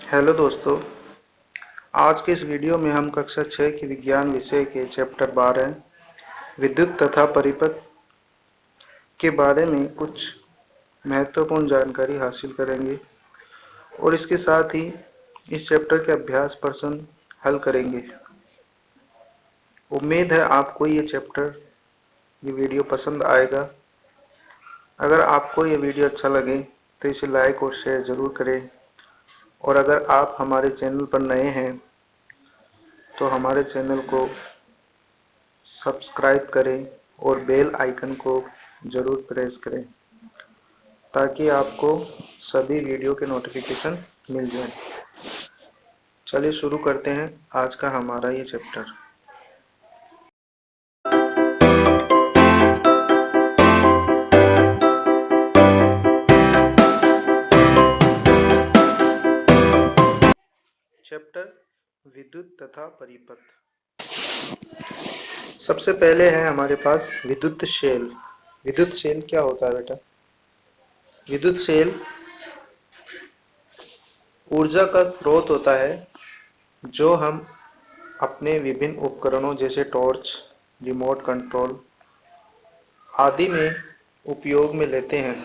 Hello दोस्तों, आज के इस वीडियो में हम कक्षा 6 की विज्ञान विषय के चैप्टर 12 विद्युत तथा परिपथ के बारे में कुछ महत्वपूर्ण जानकारी हासिल करेंगे और इसके साथ ही इस चैप्टर के अभ्यास प्रश्न हल करेंगे। उम्मीद है आपको ये वीडियो पसंद आएगा। अगर आपको ये वीडियो अच्छा लगे तो इसे लाइक और शेयर ज़रूर करें और अगर आप हमारे चैनल पर नए हैं तो हमारे चैनल को सब्सक्राइब करें और बेल आइकन को ज़रूर प्रेस करें ताकि आपको सभी वीडियो के नोटिफिकेशन मिल जाए। चलिए शुरू करते हैं आज का हमारा ये चैप्टर। चैप्टर विद्युत तथा परिपथ। सबसे पहले है हमारे पास विद्युत शेल। विद्युत शेल क्या होता है बेटा? विद्युत शेल ऊर्जा का स्रोत होता है जो हम अपने विभिन्न उपकरणों जैसे टॉर्च, रिमोट कंट्रोल आदि में उपयोग में लेते हैं।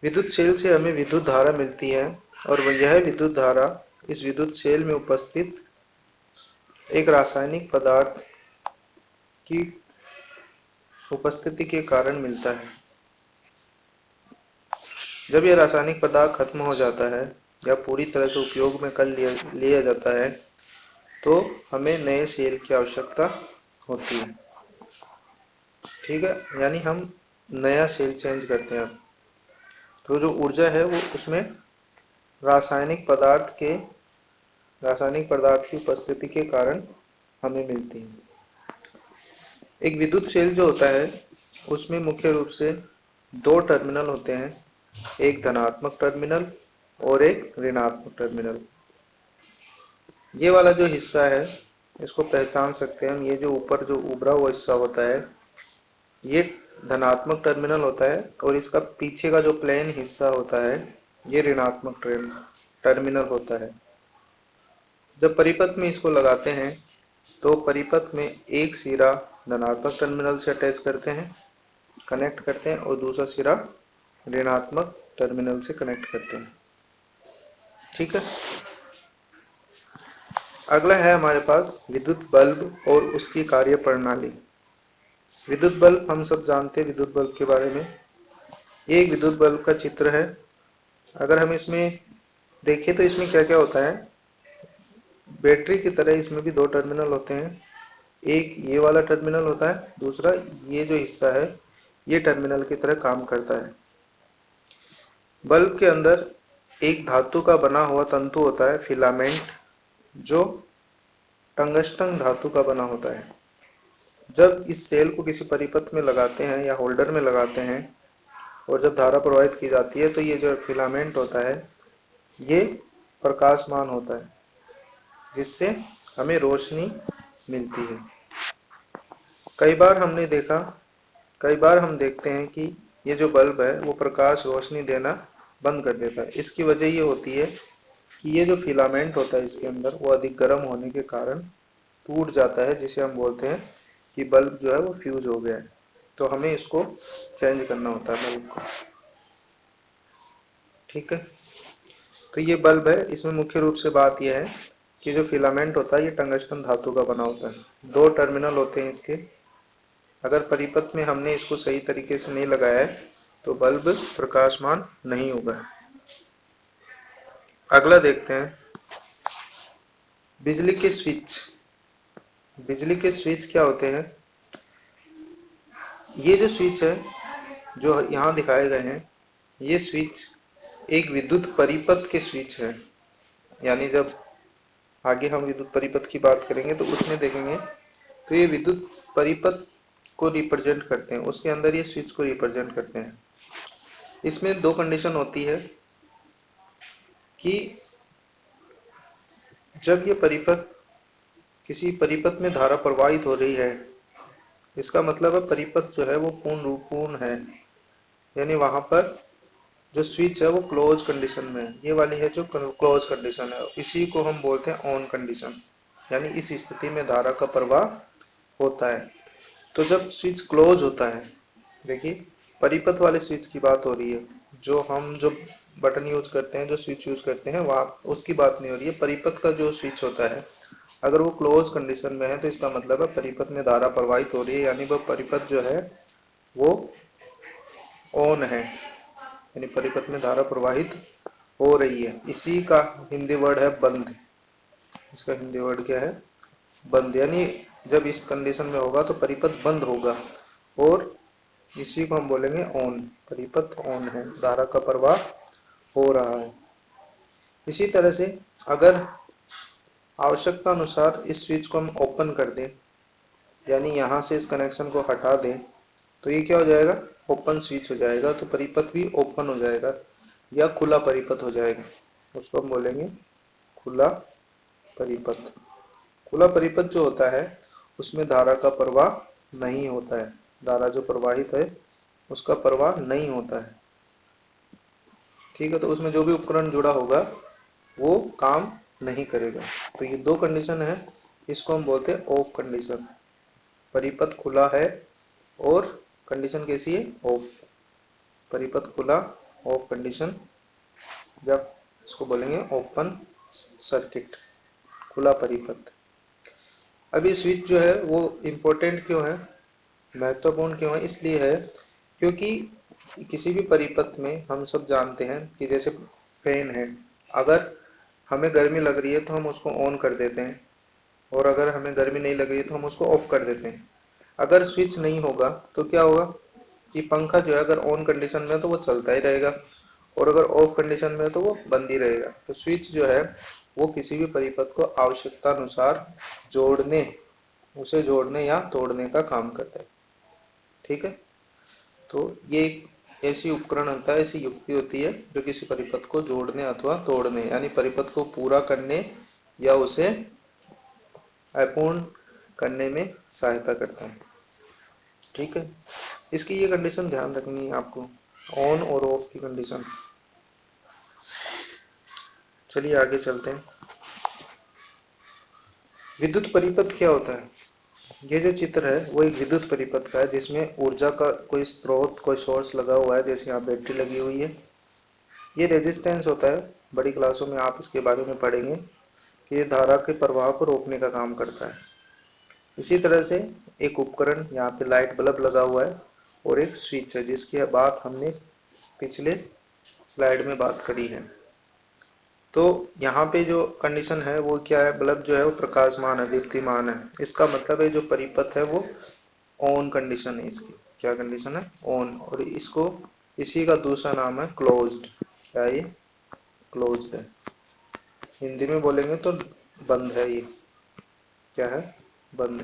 विद्युत शेल से हमें विद्युत धारा मिलती है और यह विद्युत धारा इस विद्युत शेल में उपस्थित एक रासायनिक पदार्थ की उपस्थिति के कारण मिलता है। जब यह रासायनिक पदार्थ खत्म हो जाता है या पूरी तरह से उपयोग में कर लिया जाता है तो हमें नए शेल की आवश्यकता होती है। ठीक है, यानी हम नया शेल चेंज करते हैं। तो जो ऊर्जा है वो उसमें रासायनिक पदार्थ की उपस्थिति के कारण हमें मिलती है। एक विद्युत शेल जो होता है उसमें मुख्य रूप से दो टर्मिनल होते हैं, एक धनात्मक टर्मिनल और एक ऋणात्मक टर्मिनल। ये वाला जो हिस्सा है इसको पहचान सकते हैं हम। ये जो ऊपर जो उभरा हुआ हिस्सा होता है ये धनात्मक टर्मिनल होता है और इसका पीछे का जो प्लेन हिस्सा होता है ये ऋणात्मक टर्मिनल होता है। जब परिपथ में इसको लगाते हैं तो परिपथ में एक सिरा धनात्मक टर्मिनल से अटैच करते हैं, कनेक्ट करते हैं और दूसरा सिरा ऋणात्मक टर्मिनल से कनेक्ट करते हैं। ठीक है, अगला है हमारे पास विद्युत बल्ब और उसकी कार्य प्रणाली। विद्युत बल्ब हम सब जानते हैं विद्युत बल्ब के बारे में। ये एक विद्युत बल्ब का चित्र है। अगर हम इसमें देखें तो इसमें क्या क्या होता है, बैटरी की तरह इसमें भी दो टर्मिनल होते हैं। एक ये वाला टर्मिनल होता है, दूसरा ये जो हिस्सा है ये टर्मिनल की तरह काम करता है। बल्ब के अंदर एक धातु का बना हुआ तंतु होता है, फिलामेंट, जो टंगस्टन धातु का बना होता है। जब इस सेल को किसी परिपथ में लगाते हैं या होल्डर में लगाते हैं और जब धारा प्रवाहित की जाती है तो ये जो फिलामेंट होता है ये प्रकाशमान होता है जिससे हमें रोशनी मिलती है। कई बार हम देखते हैं कि ये जो बल्ब है वो प्रकाश रोशनी देना बंद कर देता है। इसकी वजह ये होती है कि ये जो फिलामेंट होता है इसके अंदर वो अधिक गर्म होने के कारण टूट जाता है, जिसे हम बोलते हैं कि बल्ब जो है वो फ्यूज हो गया है। तो हमें इसको चेंज करना होता है बल्ब को। ठीक है, तो ये बल्ब है, इसमें मुख्य रूप से बात यह है कि जो फिलामेंट होता है ये टंगस्टन धातु का बना होता है। दो टर्मिनल होते हैं इसके। अगर परिपथ में हमने इसको सही तरीके से नहीं लगाया है तो बल्ब प्रकाशमान नहीं होगा। अगला देखते हैं बिजली के स्विच। बिजली के स्विच क्या होते हैं? ये जो स्विच है जो यहाँ दिखाए गए हैं ये स्विच एक विद्युत परिपथ के स्विच है। यानी जब आगे हम विद्युत परिपथ की बात करेंगे तो उसमें देखेंगे तो ये विद्युत परिपथ को रिप्रेजेंट करते हैं, उसके अंदर ये स्विच को रिप्रेजेंट करते हैं। इसमें दो कंडीशन होती है कि जब ये परिपथ किसी परिपथ में धारा प्रवाहित हो रही है, इसका मतलब है परिपथ जो है वो पूर्ण है, यानी वहां पर जो स्विच है वो क्लोज कंडीशन में है, ये वाली है जो क्लोज कंडीशन है, इसी को हम बोलते हैं ऑन कंडीशन, यानी इस स्थिति में धारा का प्रवाह होता है। तो जब स्विच क्लोज होता है, देखिए परिपथ वाले स्विच की बात हो रही है, जो बटन यूज करते हैं, जो स्विच यूज करते हैं वहाँ उसकी बात नहीं हो रही है। परिपथ का जो स्विच होता है अगर वो क्लोज कंडीशन में है तो इसका मतलब है परिपथ में धारा प्रवाहित हो रही है, यानी वो परिपथ जो है वो ऑन है, यानी परिपथ में धारा प्रवाहित हो रही है। इसी का हिंदी वर्ड है बंद। इसका हिंदी वर्ड क्या है? बंद। यानी जब इस कंडीशन में होगा तो परिपथ बंद होगा और इसी को हम बोलेंगे ऑन। परिपथ ऑन है, धारा का प्रवाह हो रहा है। इसी तरह से अगर आवश्यकता अनुसार इस स्विच को हम ओपन कर दें, यानी यहाँ से इस कनेक्शन को हटा दें, तो ये क्या हो जाएगा? ओपन स्विच हो जाएगा। तो परिपथ भी ओपन हो जाएगा या खुला परिपथ हो जाएगा, उसको हम बोलेंगे खुला परिपथ। खुला परिपथ जो होता है उसमें धारा का प्रवाह नहीं होता है, धारा जो प्रवाहित है उसका प्रवाह नहीं होता है। ठीक है, तो उसमें जो भी उपकरण जुड़ा होगा वो काम नहीं करेगा। तो ये दो कंडीशन है, इसको हम बोलते हैं ऑफ कंडीशन। परिपथ खुला है और कंडीशन कैसी है? ऑफ। परिपथ खुला, ऑफ कंडीशन, जब इसको बोलेंगे ओपन सर्किट, खुला परिपथ। अभी स्विच जो है वो इम्पोर्टेंट क्यों है, महत्वपूर्ण क्यों है? इसलिए है क्योंकि किसी भी परिपथ में हम सब जानते हैं कि जैसे फैन है, अगर हमें गर्मी लग रही है तो हम उसको ऑन कर देते हैं और अगर हमें गर्मी नहीं लग रही है तो हम उसको ऑफ कर देते हैं। अगर स्विच नहीं होगा तो क्या होगा कि पंखा जो है अगर ऑन कंडीशन में है तो वो चलता ही रहेगा और अगर ऑफ कंडीशन में है तो वो बंद ही रहेगा। तो स्विच जो है वो किसी भी परिपथ को आवश्यकता अनुसार उसे जोड़ने या तोड़ने का काम करता है। ठीक है, तो ये एक ऐसी उपकरण होता है, ऐसी युक्ति होती है जो किसी परिपथ को जोड़ने अथवा तोड़ने, यानी परिपथ को पूरा करने या उसे अपूर्ण करने में सहायता करता है। ठीक है, इसकी ये कंडीशन ध्यान रखनी है आपको, ऑन और ऑफ की कंडीशन। चलिए आगे चलते हैं। विद्युत परिपथ क्या होता है? ये जो चित्र है वो एक विद्युत परिपथ का है जिसमें ऊर्जा का कोई स्रोत, कोई सोर्स लगा हुआ है, जैसे यहाँ बैटरी लगी हुई है। ये रेजिस्टेंस होता है, बड़ी क्लासों में आप इसके बारे में पढ़ेंगे कि ये धारा के प्रवाह को रोकने का काम करता है। इसी तरह से एक उपकरण, यहाँ पे लाइट बल्ब लगा हुआ है और एक स्विच है जिसकी बात हमने पिछले स्लाइड में बात करी है। तो यहाँ पे जो कंडीशन है वो क्या है? बल्ब जो है वो प्रकाशमान है, दीप्तिमान है। इसका मतलब है जो परिपथ है वो ऑन कंडीशन है। इसकी क्या कंडीशन है? ऑन। और इसको, इसी का दूसरा नाम है क्लोज्ड। क्या ये? क्लोज्ड है। हिंदी में बोलेंगे तो बंद है। ये क्या है? बंद।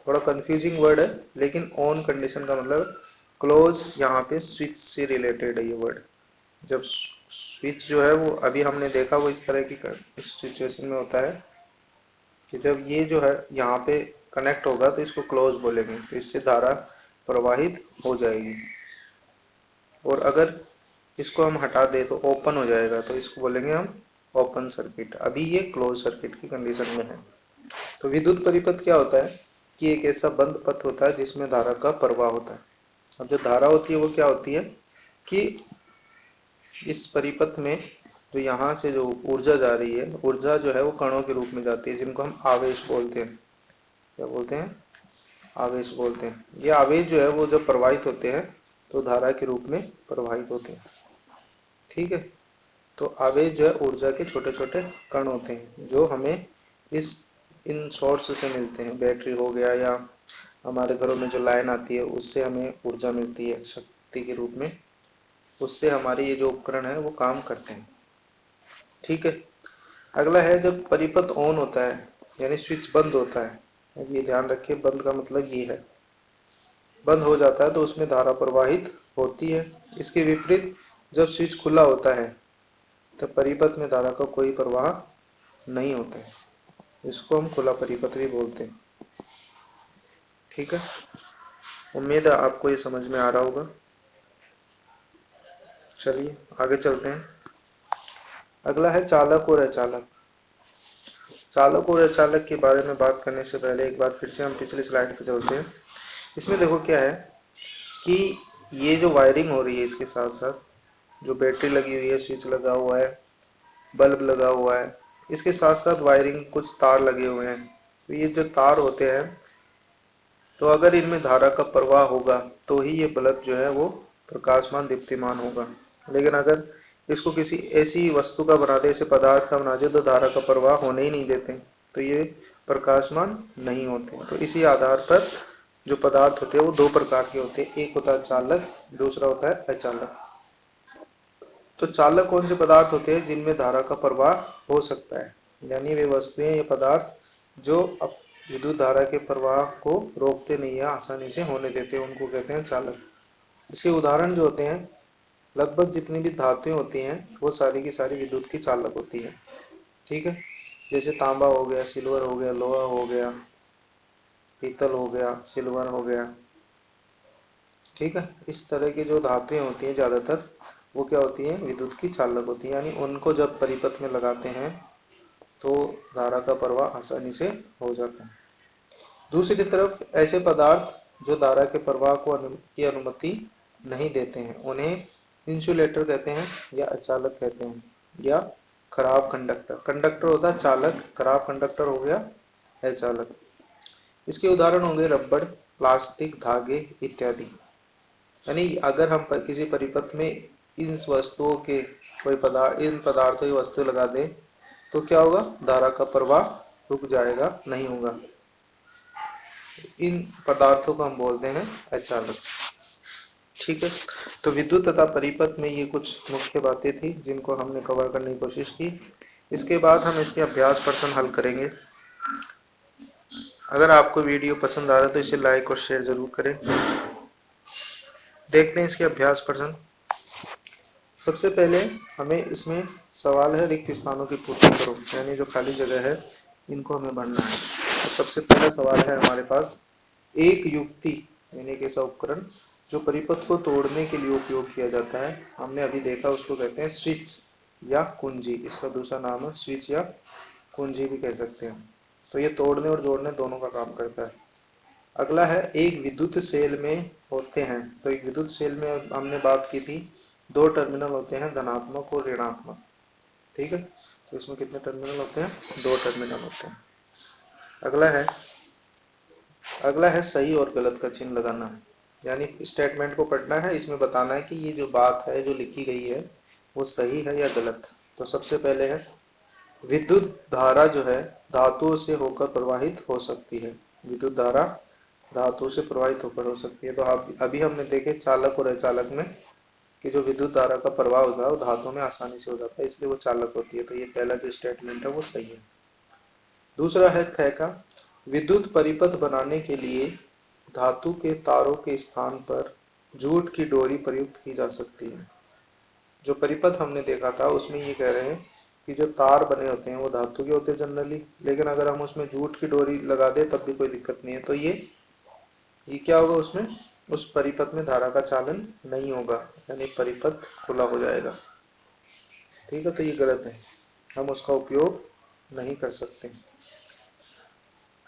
थोड़ा कंफ्यूजिंग वर्ड है, लेकिन ऑन कंडीशन का मतलब क्लोज, यहाँ पे स्विच से रिलेटेड है ये वर्ड। जब स्विच जो है वो अभी हमने देखा वो इस तरह की इस सिचुएशन में होता है कि जब ये जो है यहाँ पे कनेक्ट होगा तो इसको क्लोज बोलेंगे, तो इससे धारा प्रवाहित हो जाएगी। और अगर इसको हम हटा दे तो ओपन हो जाएगा, तो इसको बोलेंगे हम ओपन सर्किट। अभी ये क्लोज सर्किट की कंडीशन में है। तो विद्युत परिपथ क्या होता है कि एक ऐसा बंद पथ होता है जिसमें धारा का प्रवाह होता है। अब जो धारा होती है वो क्या होती है कि इस परिपथ में जो यहाँ से जो ऊर्जा जा रही है, ऊर्जा जो है वो कणों के रूप में जाती है, जिनको हम आवेश बोलते हैं। क्या बोलते हैं? आवेश बोलते हैं। ये आवेश जो है वो जब प्रवाहित होते हैं तो धारा के रूप में प्रवाहित होते हैं। ठीक है, तो आवेश जो है ऊर्जा के छोटे छोटे कण होते हैं जो हमें इन सोर्स से मिलते हैं। बैटरी हो गया या हमारे घरों में जो लाइन आती है उससे हमें ऊर्जा मिलती है शक्ति के रूप में, उससे हमारे ये जो उपकरण है वो काम करते हैं। ठीक है, अगला है जब परिपथ ऑन होता है यानी स्विच बंद होता है। अब ये ध्यान रखिए, बंद का मतलब ये है, बंद हो जाता है तो उसमें धारा प्रवाहित होती है। इसके विपरीत जब स्विच खुला होता है तब परिपथ में धारा का कोई प्रवाह नहीं होता है, इसको हम खुला परिपथ भी बोलते हैं। ठीक है, उम्मीद है आपको ये समझ में आ रहा होगा। चलिए आगे चलते हैं। अगला है चालक और अचालक। चालक और अचालक के बारे में बात करने से पहले एक बार फिर से हम पिछली स्लाइड पे चलते हैं। इसमें देखो क्या है कि ये जो वायरिंग हो रही है इसके साथ साथ जो बैटरी लगी हुई है, स्विच लगा हुआ है, बल्ब लगा हुआ है, इसके साथ साथ वायरिंग कुछ तार लगे हुए हैं। तो ये जो तार होते हैं, तो अगर इनमें धारा का प्रवाह होगा तो ही ये बल्ब जो है वो प्रकाशमान दीप्तिमान होगा। लेकिन अगर इसको किसी ऐसी वस्तु का बना दे, ऐसे पदार्थ का बना दे तो धारा का प्रवाह होने ही नहीं देते, तो ये प्रकाशमान नहीं होते। तो इसी आधार पर जो पदार्थ होते हैं वो दो प्रकार के होते हैं, एक होता है चालक, दूसरा होता है अचालक। तो चालक कौन से पदार्थ होते हैं जिनमें धारा का प्रवाह हो सकता है, यानी वे वस्तुएं या पदार्थ जो विद्युत धारा के प्रवाह को रोकते नहीं या आसानी से होने देते हैं, उनको कहते हैं चालक। इसके उदाहरण जो होते हैं, लगभग जितनी भी धातुएं होती हैं वो सारी की सारी विद्युत की चालक होती है। ठीक है, जैसे तांबा हो गया, सिल्वर हो गया, लोहा हो गया, पीतल हो गया, सिल्वर हो गया। ठीक है, इस तरह की जो धातुएं होती हैं ज़्यादातर वो क्या होती हैं, विद्युत की चालक होती हैं, यानी उनको जब परिपथ में लगाते हैं तो धारा का प्रवाह आसानी से हो जाता है। दूसरी तरफ ऐसे पदार्थ जो धारा के प्रवाह की अनुमति नहीं देते हैं उन्हें इंसुलेटर कहते हैं या अचालक कहते हैं, या खराब कंडक्टर। कंडक्टर होता है चालक, खराब कंडक्टर हो गया अचालक। इसके उदाहरण होंगे रबड़, प्लास्टिक, धागे इत्यादि। यानी अगर हम किसी परिपथ में इन वस्तुओं के इन पदार्थों की वस्तु लगा दें तो क्या होगा, धारा का प्रवाह रुक जाएगा, नहीं होगा। इन पदार्थों को हम बोलते हैं अचालक। ठीक है, तो विद्युत तथा परिपथ में ये कुछ मुख्य बातें थी जिनको हमने कवर करने की कोशिश की। इसके बाद हम इसके अभ्यास प्रश्न हल करेंगे। अगर आपको वीडियो पसंद आ रहा है तो इसे लाइक और शेयर जरूर करें। देखते हैं इसके अभ्यास प्रश्न। सबसे पहले हमें इसमें सवाल है रिक्त स्थानों की पूर्ति करो, यानी जो खाली जगह है इनको हमें भरना है। तो सबसे पहला सवाल है हमारे पास, एक युक्ति यानी एक ऐसा उपकरण जो परिपथ को तोड़ने के लिए उपयोग किया जाता है, हमने अभी देखा, उसको कहते हैं स्विच या कुंजी। इसका दूसरा नाम है स्विच या कुंजी भी कह सकते हैं। तो ये तोड़ने और जोड़ने दोनों का काम करता है। अगला है, एक विद्युत सेल में होते हैं। तो एक विद्युत सेल में हमने बात की थी, दो टर्मिनल होते हैं, धनात्मक और ऋणात्मक। ठीक है, तो इसमें कितने टर्मिनल होते हैं, दो टर्मिनल होते हैं। अगला है सही और गलत का चिन्ह लगाना, यानी स्टेटमेंट को पढ़ना है, इसमें बताना है कि ये जो बात है जो लिखी गई है वो सही है या गलत। तो सबसे पहले है, विद्युत धारा जो है धातुओं से होकर प्रवाहित हो सकती है। विद्युत धारा धातु से प्रवाहित होकर हो सकती है। तो अभी हमने देखे चालक और अचालक में कि जो विद्युत धारा का प्रवाह होता है वो धातु में आसानी से हो जाता है, इसलिए वो चालक होती है। तो ये पहला जो स्टेटमेंट है वो सही है। दूसरा है ख का, विद्युत परिपथ बनाने के लिए धातु के तारों के स्थान पर जूट की डोरी प्रयुक्त की जा सकती है। जो परिपथ हमने देखा था उसमें ये कह रहे हैं कि जो तार बने होते हैं वो धातु के होते हैं जनरली, लेकिन अगर हम उसमें जूट की डोरी लगा दें तब भी कोई दिक्कत नहीं है। तो ये क्या होगा, उसमें उस परिपथ में धारा का चालन नहीं होगा, यानी परिपथ खुला हो जाएगा। ठीक है, तो ये गलत है, हम उसका उपयोग नहीं कर सकते।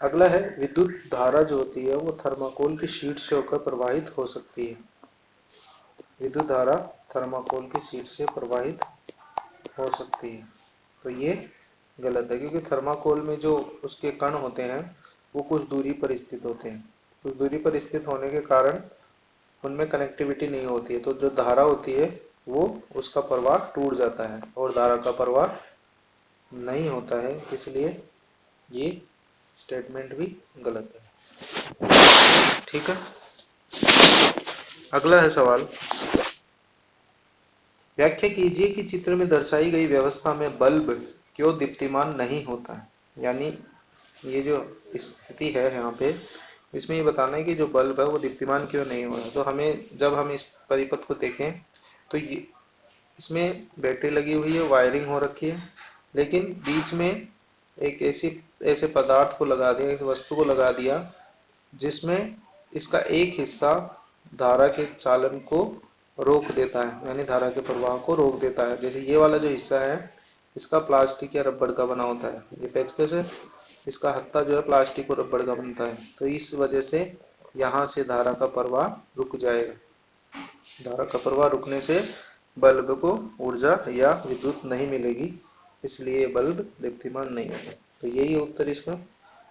अगला है, विद्युत धारा जो होती है वो थर्माकोल की शीट से होकर प्रवाहित हो सकती है। विद्युत धारा थर्माकोल की शीट से प्रवाहित हो सकती है, तो ये गलत है, क्योंकि थर्माकोल में जो उसके कण होते हैं वो कुछ दूरी पर स्थित होते हैं। कुछ दूरी पर स्थित होने के कारण उनमें कनेक्टिविटी नहीं होती है, तो जो धारा होती है वो उसका प्रवाह टूट जाता है और धारा का प्रवाह नहीं होता है, इसलिए ये स्टेटमेंट भी गलत है। ठीक है, अगला है सवाल, व्याख्या कीजिए कि चित्र में दर्शाई गई व्यवस्था में बल्ब क्यों दीप्तिमान नहीं होता है। यानी ये जो स्थिति है यहाँ पे, इसमें ये बताना है कि जो बल्ब है वो दीप्तिमान क्यों नहीं हो रहा। तो हमें जब हम इस परिपथ को देखें तो ये इसमें बैटरी लगी हुई है, वायरिंग हो रखी है, लेकिन बीच में एक ऐसे पदार्थ को लगा दिया, इस वस्तु को लगा दिया जिसमें इसका एक हिस्सा धारा के चालन को रोक देता है, यानी धारा के प्रवाह को रोक देता है। जैसे ये वाला जो हिस्सा है इसका प्लास्टिक या रबड़ का बना होता है, ये पेचकस है, इसका हत्था जो है प्लास्टिक और रबड़ का बनता है। तो इस वजह से यहाँ से धारा का प्रवाह रुक जाएगा। धारा का प्रवाह रुकने से बल्ब को ऊर्जा या विद्युत नहीं मिलेगी, इसलिए बल्ब दीप्तिमान नहीं होगा। तो यही है उत्तर इसका।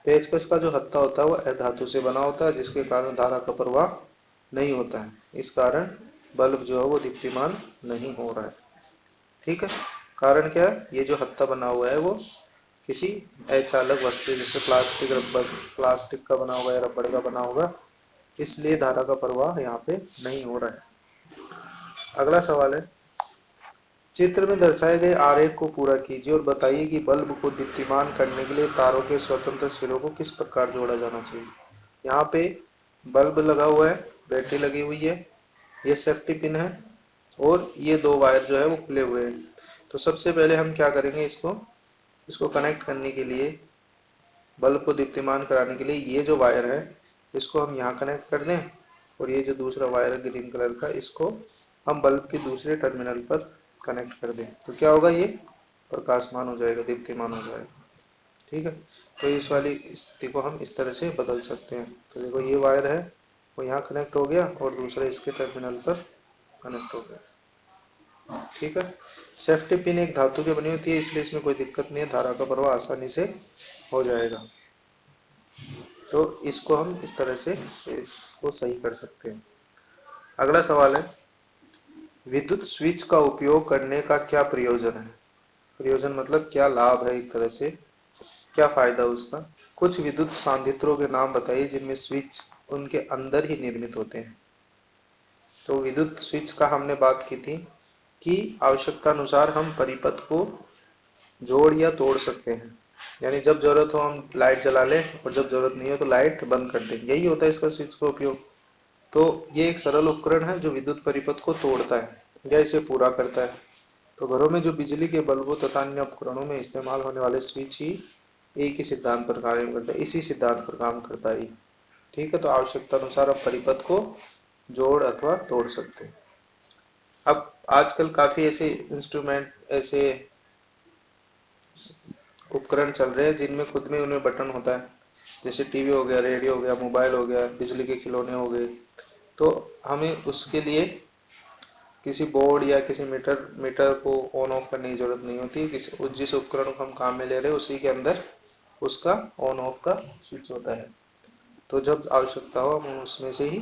पेचकस का जो हत्था होता है वो अधातु से बना होता है, जिसके कारण धारा का प्रवाह नहीं होता है, इस कारण बल्ब जो है वो दीप्तिमान नहीं हो रहा है। ठीक है, कारण क्या है, ये जो हत्था बना हुआ है वो किसी अचालक वस्तु जैसे प्लास्टिक, रबड़, प्लास्टिक का बना हुआ है, रबड़ का बना होगा, इसलिए धारा का प्रवाह यहाँ पे नहीं हो रहा है। अगला सवाल है, चित्र में दर्शाए गए आरेख को पूरा कीजिए और बताइए कि बल्ब को दीप्तिमान करने के लिए तारों के स्वतंत्र सिरों को किस प्रकार जोड़ा जाना चाहिए। यहाँ पे बल्ब लगा हुआ है, बैटरी लगी हुई है, ये सेफ्टी पिन है और ये दो वायर जो है वो खुले हुए हैं। तो सबसे पहले हम क्या करेंगे, इसको कनेक्ट करने के लिए, बल्ब को दीप्तिमान कराने के लिए ये जो वायर है इसको हम यहाँ कनेक्ट कर दें और ये जो दूसरा वायर है ग्रीन कलर का इसको हम बल्ब के दूसरे टर्मिनल पर कनेक्ट कर दें। तो क्या होगा, ये प्रकाशमान हो जाएगा, दीप्तिमान हो जाएगा। ठीक है, तो इस वाली स्थिति को हम इस तरह से बदल सकते हैं। तो देखो ये वायर है वो यहाँ कनेक्ट हो गया और दूसरा इसके टर्मिनल पर कनेक्ट हो गया। ठीक है, सेफ्टी पिन एक धातु की बनी होती है, इसलिए इसमें कोई दिक्कत नहीं है, धारा का प्रवाह आसानी से हो जाएगा। तो इसको हम इस तरह से इसको सही कर सकते हैं। अगला सवाल है, विद्युत स्विच का उपयोग करने का क्या प्रयोजन है। प्रयोजन मतलब क्या लाभ है, एक तरह से क्या फायदा उसका। कुछ विद्युत सांधित्रों के नाम बताइए जिनमें स्विच उनके अंदर ही निर्मित होते हैं। तो विद्युत स्विच का हमने बात की थी कि आवश्यकता अनुसार हम परिपथ को जोड़ या तोड़ सकते हैं, यानी जब जरूरत हो हम लाइट जला लें और जब जरूरत नहीं हो तो लाइट बंद कर दें, यही होता है इसका स्विच का उपयोग। तो ये एक सरल उपकरण है जो विद्युत परिपथ को तोड़ता है या इसे पूरा करता है। तो घरों में जो बिजली के बल्बों तथा अन्य उपकरणों में इस्तेमाल होने वाले स्विच ही एक ही सिद्धांत पर कार्य करता है, इसी सिद्धांत पर काम करता है। ठीक है, तो आवश्यकता अनुसार आप परिपथ को जोड़ अथवा तोड़ सकते हैं। अब आजकल काफ़ी ऐसे इंस्ट्रूमेंट, ऐसे उपकरण चल रहे हैं जिनमें खुद में उनमें बटन होता है, जैसे टीवी हो गया, रेडियो हो गया, मोबाइल हो गया, बिजली के खिलौने हो गए। तो हमें उसके लिए किसी बोर्ड या किसी मीटर को ऑन ऑफ करने की जरूरत नहीं होती। जिस उपकरण को हम काम में ले रहे हैं उसी के अंदर उसका ऑन ऑफ का स्विच होता है, तो जब आवश्यकता हो हम उसमें से ही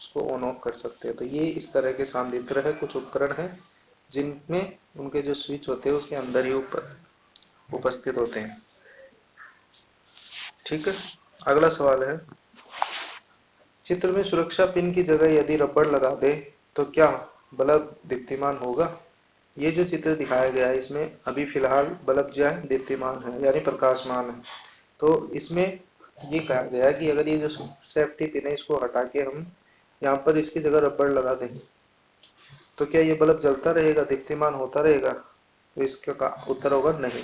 उसको ऑन ऑफ कर सकते हैं। तो ये इस तरह के सांधित्र है, कुछ उपकरण हैं जिनमें उनके जो स्विच होते हैं उसके अंदर ही उपस्थित होते हैं। ठीक है, अगला सवाल है, चित्र में सुरक्षा पिन की जगह यदि रबड़ लगा दे तो क्या बल्ब दीप्तिमान होगा। ये जो चित्र दिखाया गया है इसमें अभी फिलहाल बल्ब जो है दीप्तिमान है, यानी प्रकाशमान है। तो इसमें ये कहा गया है कि अगर ये जो सेफ्टी पिन है इसको हटा के हम यहाँ पर इसकी जगह रबड़ लगा दें तो क्या ये बल्ब जलता रहेगा, दीप्तिमान होता रहेगा। तो इसका उत्तर होगा नहीं।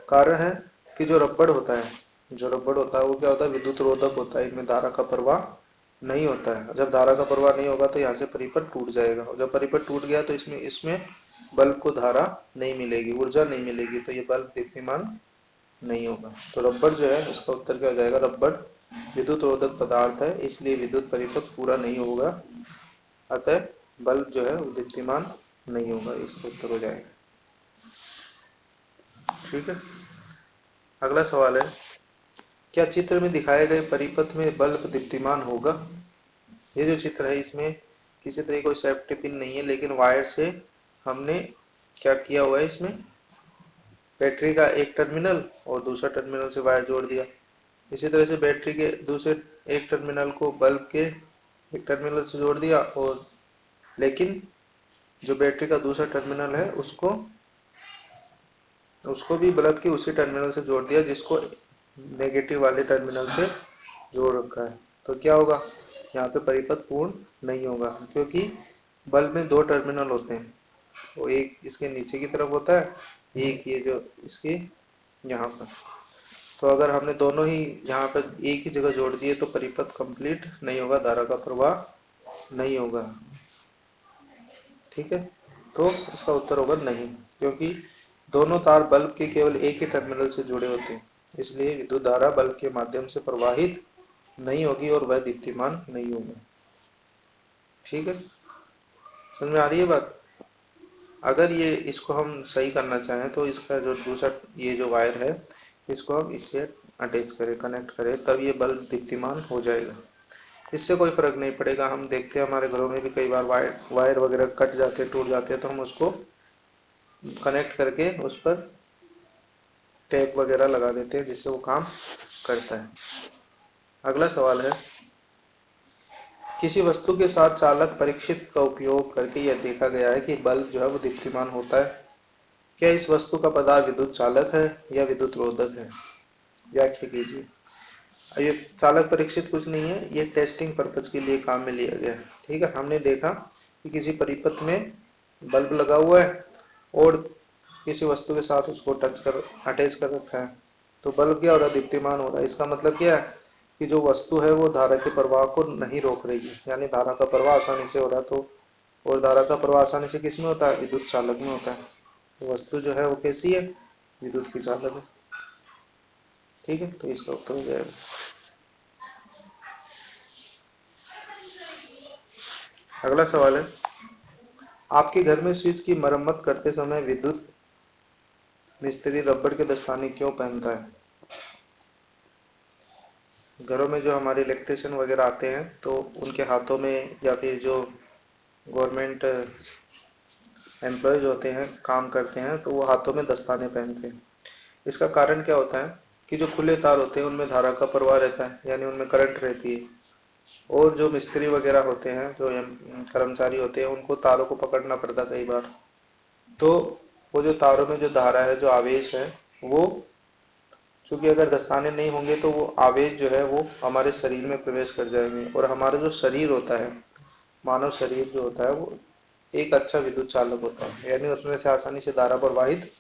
कारण है कि जो रबड़ होता है वो क्या होता है, विद्युत रोधक होता है, इनमें धारा का प्रवाह नहीं होता है। जब धारा का प्रवाह नहीं होगा तो यहाँ से परिपथ टूट जाएगा, और जब परिपथ टूट गया तो इसमें बल्ब को धारा नहीं मिलेगी, ऊर्जा नहीं मिलेगी, तो ये बल्ब दीप्तिमान नहीं होगा। तो रबड़ जो है उसका उत्तर क्या हो जाएगा, रबड़ विद्युत रोधक पदार्थ है, इसलिए विद्युत परिपथ पूरा नहीं होगा, अतः बल्ब जो है वो दीप्तिमान नहीं होगा, इसका उत्तर हो जाएगा। ठीक है, अगला सवाल है, क्या चित्र में दिखाए गए परिपथ में बल्ब दीप्तिमान होगा। ये जो चित्र है इसमें किसी तरह कोई सेफ्टी पिन नहीं है, लेकिन वायर से हमने क्या किया हुआ है, इसमें बैटरी का एक टर्मिनल और दूसरा टर्मिनल से वायर जोड़ दिया। इसी तरह से बैटरी के दूसरे एक टर्मिनल को बल्ब के एक टर्मिनल से जोड़ दिया, और लेकिन जो बैटरी का दूसरा टर्मिनल है उसको भी बल्ब के उसी टर्मिनल से जोड़ दिया जिसको नेगेटिव वाले टर्मिनल से जोड़ रखा है। तो क्या होगा, यहाँ पे परिपथ पूर्ण नहीं होगा, क्योंकि बल्ब में दो टर्मिनल होते हैं, वो एक इसके नीचे की तरफ होता है, एक ये जो इसके यहाँ पर। तो अगर हमने दोनों ही यहाँ पर एक ही जगह जोड़ दिए तो परिपथ कंप्लीट नहीं होगा, धारा का प्रवाह नहीं होगा। ठीक है, तो इसका उत्तर होगा नहीं, क्योंकि दोनों तार बल्ब के केवल एक ही टर्मिनल से जुड़े होते हैं, इसलिए विद्युत धारा बल्ब के माध्यम से प्रवाहित नहीं होगी और वह दीप्तिमान नहीं होगी। ठीक है, समझ में आ रही है बात। अगर ये इसको हम सही करना चाहें तो इसका जो दूसरा ये जो वायर है इसको हम इससे अटैच करें, कनेक्ट करें, तब ये बल्ब दीप्तिमान हो जाएगा। इससे कोई फर्क नहीं पड़ेगा। हम देखते हैं हमारे घरों में भी कई बार वायर वगैरह कट जाते हैं, टूट जाते हैं, तो हम उसको कनेक्ट करके उस पर टेप वगैरह लगा देते हैं जिससे वो काम करता है। अगला सवाल है, किसी वस्तु के साथ चालक परीक्षित का उपयोग करके यह देखा गया है कि बल्ब जो है वो दीप्तिमान होता है। क्या इस वस्तु का पदार्थ विद्युत चालक है या विद्युत रोधक है? व्याख्या कीजिए। ये चालक परीक्षित कुछ नहीं है, ये टेस्टिंग पर्पज के लिए काम में लिया गया है। ठीक है, हमने देखा कि किसी परिपथ में बल्ब लगा हुआ है और किसी वस्तु के साथ उसको अटैच कर रखा है, तो बल्ब क्या हो रहा है? दीप्तिमान हो रहा है। इसका मतलब क्या है कि जो वस्तु है वो धारा के प्रवाह को नहीं रोक रही है, यानी धारा का प्रवाह आसानी से हो रहा है। तो और धारा का प्रवाह आसानी से किस में होता है? विद्युत चालक में होता है। तो वस्तु जो है वो कैसी है? विद्युत की चालक है। ठीक है, तो इसका उत्तर हो जाएगा। अगला सवाल है, आपके घर में स्विच की मरम्मत करते समय विद्युत मिस्त्री रबड़ के दस्ताने क्यों पहनता है? घरों में जो हमारे इलेक्ट्रिशियन वगैरह आते हैं तो उनके हाथों में, या फिर जो गवर्नमेंट एम्प्लॉयज होते हैं, काम करते हैं, तो वो हाथों में दस्ताने पहनते हैं। इसका कारण क्या होता है कि जो खुले तार होते हैं उनमें धारा का प्रवाह रहता है, यानी उनमें करंट रहती है, और जो मिस्त्री वगैरह होते हैं, जो कर्मचारी होते हैं, उनको तारों को पकड़ना पड़ता है कई बार। तो वो जो तारों में जो धारा है, जो आवेश है, वो चूँकि अगर दस्ताने नहीं होंगे तो वो आवेश जो है वो हमारे शरीर में प्रवेश कर जाएंगे, और हमारा जो शरीर होता है, मानव शरीर जो होता है, वो एक अच्छा विद्युत चालक होता है, यानी उसमें से आसानी से धारा प्रवाहित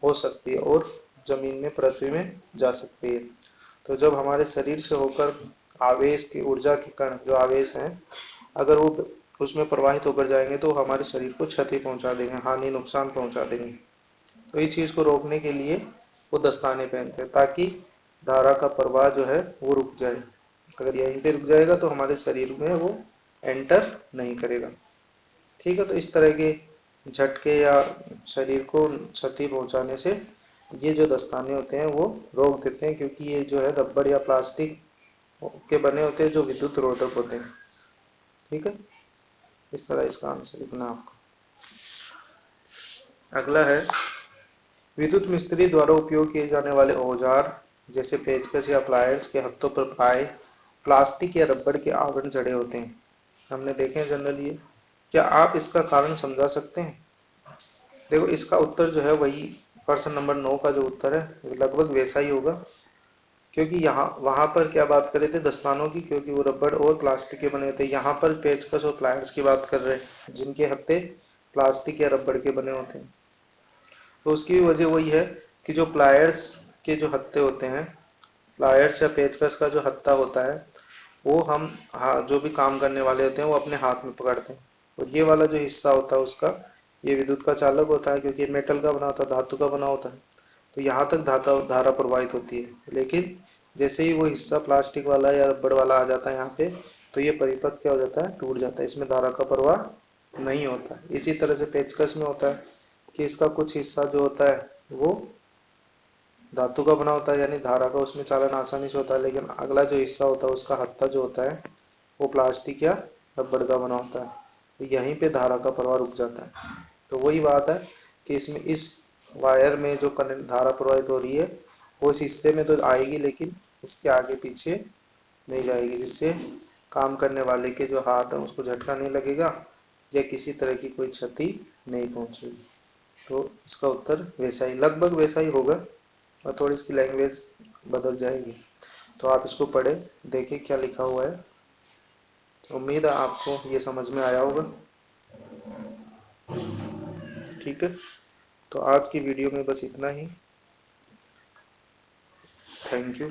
हो सकती है और जमीन में, पृथ्वी में जा सकती है। तो जब हमारे शरीर से होकर आवेश की ऊर्जा के कण, जो आवेश हैं, अगर वो उसमें प्रवाहित होकर जाएंगे तो हमारे शरीर को क्षति पहुंचा देंगे, हानि, नुकसान पहुंचा देंगे। तो इस चीज़ को रोकने के लिए वो दस्ताने पहनते हैं, ताकि धारा का प्रवाह जो है वो रुक जाए। अगर यहीं पे रुक जाएगा तो हमारे शरीर में वो एंटर नहीं करेगा। ठीक है, तो इस तरह के झटके या शरीर को क्षति पहुंचाने से ये जो दस्ताने होते हैं वो रोक देते हैं, क्योंकि ये जो है रबड़ या प्लास्टिक के बने होते हैं जो विद्युत रोधक होते हैं। ठीक है, इस तरह इसका आंसर लिखना आपको। अगला है, विद्युत मिस्त्री द्वारा उपयोग किए जाने वाले औजार जैसे पेचकस या प्लायर्स के हत्थों पर प्राय प्लास्टिक या रबड़ के आवरण जड़े होते हैं। हमने देखे हैं जनरली। क्या आप इसका कारण समझा सकते हैं? देखो, इसका उत्तर जो है वही प्रश्न नंबर 9 का जो उत्तर है लगभग वैसा ही होगा, क्योंकि यहाँ वहाँ पर क्या बात कर रहे थे? दस्तानों की, क्योंकि वो रबड़ और प्लास्टिक के बने थे। यहाँ पर पेचकस और प्लायर्स की बात कर रहे हैं जिनके हत्थे प्लास्टिक या रबड़ के बने होते हैं। तो उसकी भी वजह वही है कि जो प्लायर्स के जो हत्थे होते हैं, प्लायर्स या पेचकस का जो हत्था होता है, वो हम जो भी काम करने वाले होते हैं वो अपने हाथ में पकड़ते हैं, और ये वाला जो हिस्सा होता है उसका, ये विद्युत का चालक होता है, क्योंकि मेटल का बना होता है, धातु का बना होता है। तो यहाँ तक धारा प्रवाहित होती है, लेकिन जैसे ही वो हिस्सा प्लास्टिक वाला या रबड़ वाला आ जाता है यहाँ पे, तो ये परिपथ क्या हो जाता है? टूट जाता है, इसमें धारा का प्रवाह नहीं होता। इसी तरह से पेचकस में होता है कि इसका कुछ हिस्सा जो होता है वो धातु का बना होता है, यानी धारा का उसमें चालन आसानी से होता है, लेकिन अगला जो हिस्सा होता है उसका हत्था जो होता है वो प्लास्टिक या रबड़ का बना होता है। तो यहीं पे धारा का प्रवाह रुक जाता है। तो वही बात है कि इसमें इस वायर में जो करंट, धारा प्रवाहित हो रही है, वो इस हिस्से में तो आएगी, लेकिन इसके आगे पीछे नहीं जाएगी, जिससे काम करने वाले के जो हाथ है उसको झटका नहीं लगेगा या किसी तरह की कोई क्षति नहीं पहुंचेगी। तो इसका उत्तर वैसा ही, लगभग वैसा ही होगा, और थोड़ी इसकी लैंग्वेज बदल जाएगी। तो आप इसको पढ़ें, देखें क्या लिखा हुआ है। उम्मीद है आपको ये समझ में आया होगा। ठीक है, तो आज की वीडियो में बस इतना ही। Thank you.